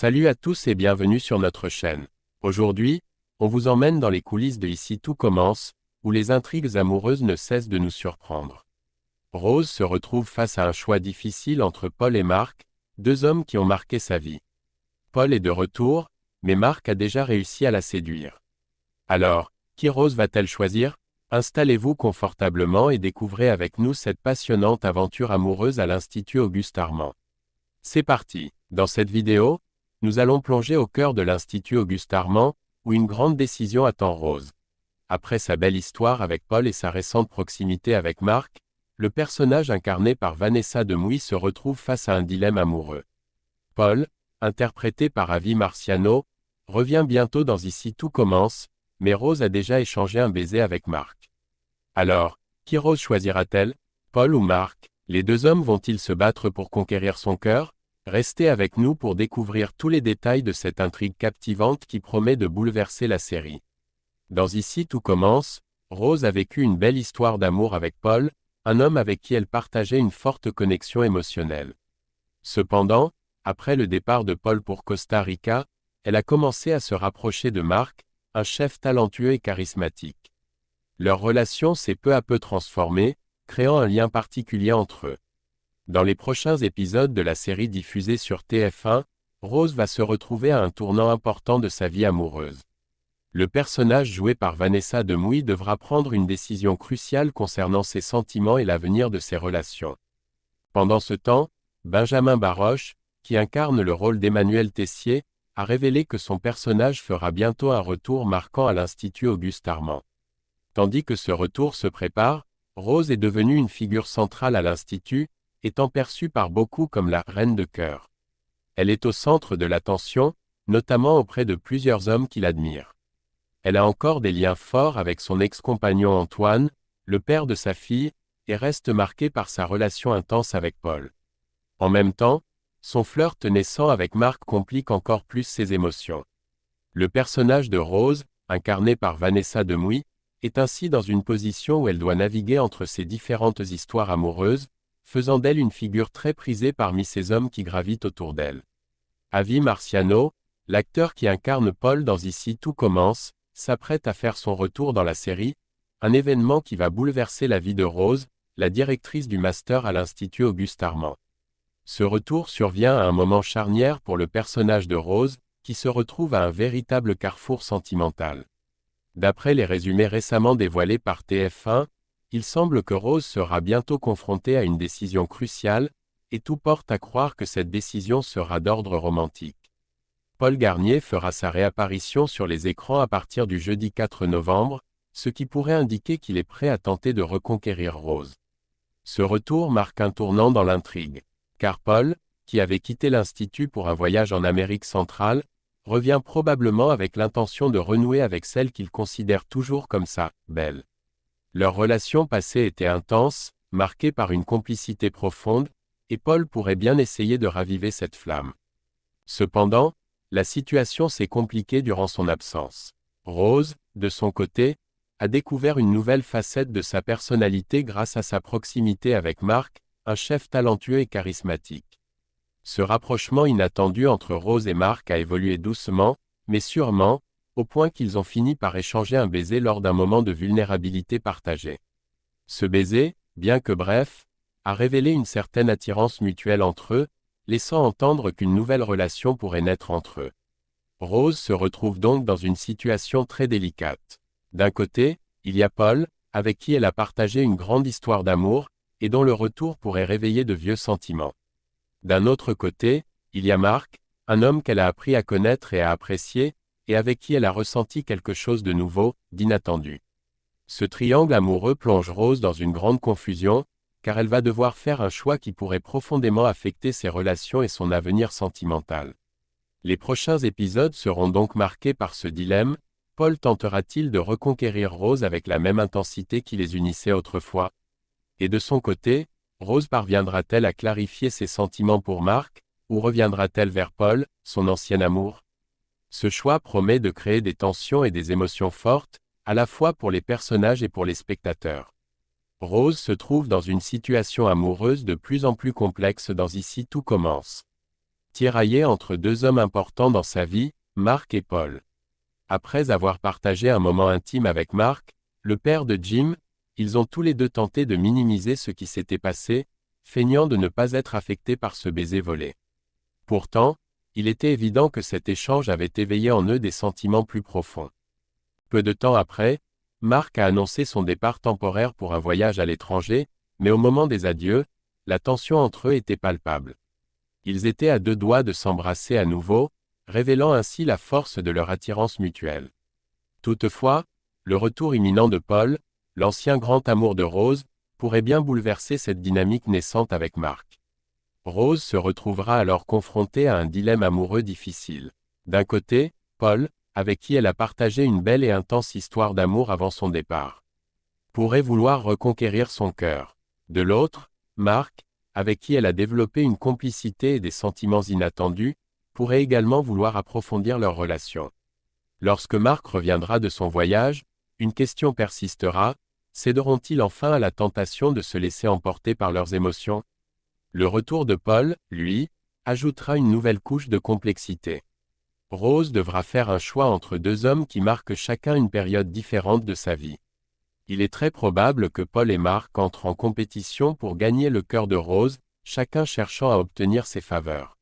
Salut à tous et bienvenue sur notre chaîne. Aujourd'hui, on vous emmène dans les coulisses de Ici tout commence, où les intrigues amoureuses ne cessent de nous surprendre. Rose se retrouve face à un choix difficile entre Paul et Marc, deux hommes qui ont marqué sa vie. Paul est de retour, mais Marc a déjà réussi à la séduire. Alors, qui Rose va-t-elle choisir? Installez-vous confortablement et découvrez avec nous cette passionnante aventure amoureuse à l'Institut Auguste Armand. C'est parti. Dans cette vidéo, nous allons plonger au cœur de l'Institut Auguste Armand, où une grande décision attend Rose. Après sa belle histoire avec Paul et sa récente proximité avec Marc, le personnage incarné par Vanessa Demouy se retrouve face à un dilemme amoureux. Paul, interprété par Avi Marciano, revient bientôt dans Ici tout commence, mais Rose a déjà échangé un baiser avec Marc. Alors, qui Rose choisira-t-elle? Paul ou Marc? Les deux hommes vont-ils se battre pour conquérir son cœur? Restez avec nous pour découvrir tous les détails de cette intrigue captivante qui promet de bouleverser la série. Dans Ici tout commence, Rose a vécu une belle histoire d'amour avec Paul, un homme avec qui elle partageait une forte connexion émotionnelle. Cependant, après le départ de Paul pour Costa Rica, elle a commencé à se rapprocher de Marc, un chef talentueux et charismatique. Leur relation s'est peu à peu transformée, créant un lien particulier entre eux. Dans les prochains épisodes de la série diffusée sur TF1, Rose va se retrouver à un tournant important de sa vie amoureuse. Le personnage joué par Vanessa Demouy devra prendre une décision cruciale concernant ses sentiments et l'avenir de ses relations. Pendant ce temps, Benjamin Baroche, qui incarne le rôle d'Emmanuel Tessier, a révélé que son personnage fera bientôt un retour marquant à l'Institut Auguste Armand. Tandis que ce retour se prépare, Rose est devenue une figure centrale à l'Institut, étant perçue par beaucoup comme la « reine de cœur ». Elle est au centre de l'attention, notamment auprès de plusieurs hommes qui l'admirent. Elle a encore des liens forts avec son ex-compagnon Antoine, le père de sa fille, et reste marquée par sa relation intense avec Paul. En même temps, son flirt naissant avec Marc complique encore plus ses émotions. Le personnage de Rose, incarné par Vanessa Demouy, est ainsi dans une position où elle doit naviguer entre ces différentes histoires amoureuses, faisant d'elle une figure très prisée parmi ces hommes qui gravitent autour d'elle. Avi Marciano, l'acteur qui incarne Paul dans Ici tout commence, s'apprête à faire son retour dans la série, un événement qui va bouleverser la vie de Rose, la directrice du master à l'Institut Auguste Armand. Ce retour survient à un moment charnière pour le personnage de Rose, qui se retrouve à un véritable carrefour sentimental. D'après les résumés récemment dévoilés par TF1, il semble que Rose sera bientôt confrontée à une décision cruciale, et tout porte à croire que cette décision sera d'ordre romantique. Paul Garnier fera sa réapparition sur les écrans à partir du jeudi 4 novembre, ce qui pourrait indiquer qu'il est prêt à tenter de reconquérir Rose. Ce retour marque un tournant dans l'intrigue, car Paul, qui avait quitté l'Institut pour un voyage en Amérique centrale, revient probablement avec l'intention de renouer avec celle qu'il considère toujours comme sa « belle ». Leur relation passée était intense, marquée par une complicité profonde, et Paul pourrait bien essayer de raviver cette flamme. Cependant, la situation s'est compliquée durant son absence. Rose, de son côté, a découvert une nouvelle facette de sa personnalité grâce à sa proximité avec Marc, un chef talentueux et charismatique. Ce rapprochement inattendu entre Rose et Marc a évolué doucement, mais sûrement, au point qu'ils ont fini par échanger un baiser lors d'un moment de vulnérabilité partagée. Ce baiser, bien que bref, a révélé une certaine attirance mutuelle entre eux, laissant entendre qu'une nouvelle relation pourrait naître entre eux. Rose se retrouve donc dans une situation très délicate. D'un côté, il y a Paul, avec qui elle a partagé une grande histoire d'amour, et dont le retour pourrait réveiller de vieux sentiments. D'un autre côté, il y a Marc, un homme qu'elle a appris à connaître et à apprécier, et avec qui elle a ressenti quelque chose de nouveau, d'inattendu. Ce triangle amoureux plonge Rose dans une grande confusion, car elle va devoir faire un choix qui pourrait profondément affecter ses relations et son avenir sentimental. Les prochains épisodes seront donc marqués par ce dilemme. Paul tentera-t-il de reconquérir Rose avec la même intensité qui les unissait autrefois? Et de son côté, Rose parviendra-t-elle à clarifier ses sentiments pour Marc, ou reviendra-t-elle vers Paul, son ancien amour? Ce choix promet de créer des tensions et des émotions fortes, à la fois pour les personnages et pour les spectateurs. Rose se trouve dans une situation amoureuse de plus en plus complexe dans Ici tout commence. tiraillé entre deux hommes importants dans sa vie, Mark et Paul. Après avoir partagé un moment intime avec Mark, le père de Jim, ils ont tous les deux tenté de minimiser ce qui s'était passé, feignant de ne pas être affectés par ce baiser volé. Pourtant, il était évident que cet échange avait éveillé en eux des sentiments plus profonds. Peu de temps après, Mark a annoncé son départ temporaire pour un voyage à l'étranger, mais au moment des adieux, la tension entre eux était palpable. Ils étaient à deux doigts de s'embrasser à nouveau, révélant ainsi la force de leur attirance mutuelle. Toutefois, le retour imminent de Paul, l'ancien grand amour de Rose, pourrait bien bouleverser cette dynamique naissante avec Mark. Rose se retrouvera alors confrontée à un dilemme amoureux difficile. D'un côté, Paul, avec qui elle a partagé une belle et intense histoire d'amour avant son départ, pourrait vouloir reconquérir son cœur. De l'autre, Mark, avec qui elle a développé une complicité et des sentiments inattendus, pourrait également vouloir approfondir leur relation. Lorsque Mark reviendra de son voyage, une question persistera, céderont-ils enfin à la tentation de se laisser emporter par leurs émotions? Le retour de Paul, lui, ajoutera une nouvelle couche de complexité. Rose devra faire un choix entre deux hommes qui marquent chacun une période différente de sa vie. Il est très probable que Paul et Mark entrent en compétition pour gagner le cœur de Rose, chacun cherchant à obtenir ses faveurs.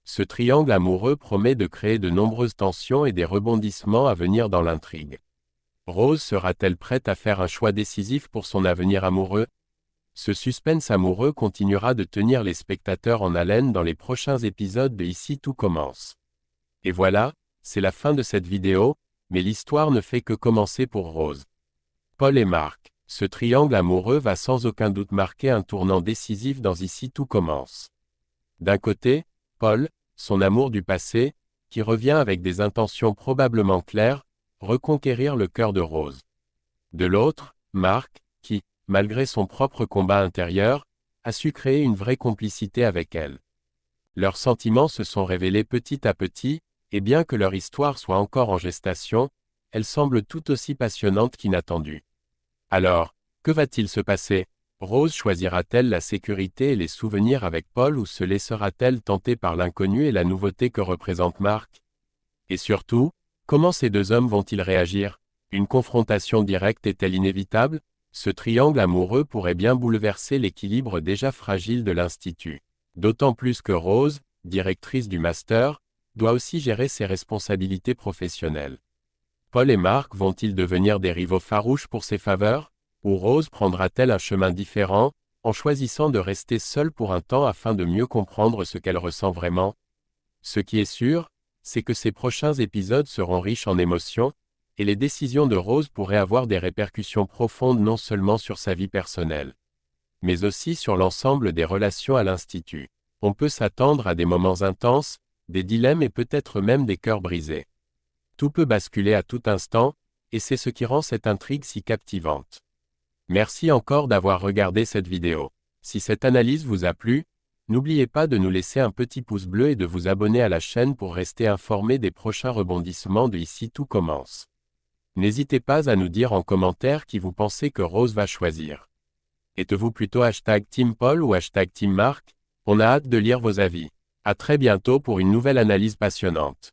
Ce triangle amoureux promet de créer de nombreuses tensions et des rebondissements à venir dans l'intrigue. Rose sera-t-elle prête à faire un choix décisif pour son avenir amoureux? Ce suspense amoureux continuera de tenir les spectateurs en haleine dans les prochains épisodes de Ici tout commence. Et voilà, c'est la fin de cette vidéo, mais l'histoire ne fait que commencer pour Rose. Paul et Mark, ce triangle amoureux va sans aucun doute marquer un tournant décisif dans Ici tout commence. D'un côté, Paul, son amour du passé, qui revient avec des intentions probablement claires, reconquérir le cœur de Rose. De l'autre, Mark, qui, malgré son propre combat intérieur, a su créer une vraie complicité avec elle. Leurs sentiments se sont révélés petit à petit, et bien que leur histoire soit encore en gestation, elle semble tout aussi passionnante qu'inattendue. Alors, que va-t-il se passer? Rose choisira-t-elle la sécurité et les souvenirs avec Paul ou se laissera-t-elle tenter par l'inconnu et la nouveauté que représente Mark? Et surtout, comment ces deux hommes vont-ils réagir? Une confrontation directe est-elle inévitable? Ce triangle amoureux pourrait bien bouleverser l'équilibre déjà fragile de l'Institut. D'autant plus que Rose, directrice du master, doit aussi gérer ses responsabilités professionnelles. Paul et Mark vont-ils devenir des rivaux farouches pour ses faveurs? Ou Rose prendra-t-elle un chemin différent, en choisissant de rester seule pour un temps afin de mieux comprendre ce qu'elle ressent vraiment? Ce qui est sûr, c'est que ces prochains épisodes seront riches en émotions, et les décisions de Rose pourraient avoir des répercussions profondes non seulement sur sa vie personnelle, mais aussi sur l'ensemble des relations à l'Institut. On peut s'attendre à des moments intenses, des dilemmes et peut-être même des cœurs brisés. Tout peut basculer à tout instant, et c'est ce qui rend cette intrigue si captivante. Merci encore d'avoir regardé cette vidéo. Si cette analyse vous a plu, n'oubliez pas de nous laisser un petit pouce bleu et de vous abonner à la chaîne pour rester informé des prochains rebondissements de Ici tout commence. N'hésitez pas à nous dire en commentaire qui vous pensez que Rose va choisir. Êtes-vous plutôt #Team Paul ou #Team Mark? On a hâte de lire vos avis. À très bientôt pour une nouvelle analyse passionnante.